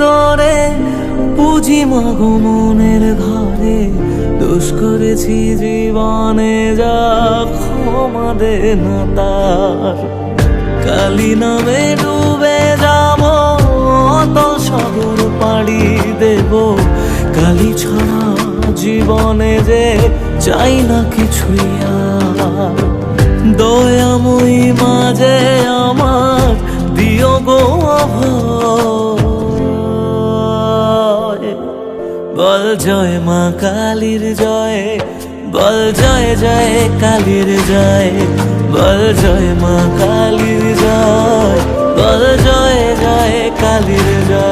তোরে পুঁজি মাগো মনের ঘরে, দোষ করেছি জীবনে যা ক্ষমা দে না তার। কালী নামে ডুবে যাব অতল সাগর পাড়ি দেব, কালী ছাড়া জীবনে যে চাই না কিছুই আর। দয়াময়ী মাঝে আমার দিও গো অভয়, বল জয় মা কালীর জয়, বল জয় জয় কালীর জয়, বল জয় মা কালীর জয়, বল জয় জয় কালীর জয়।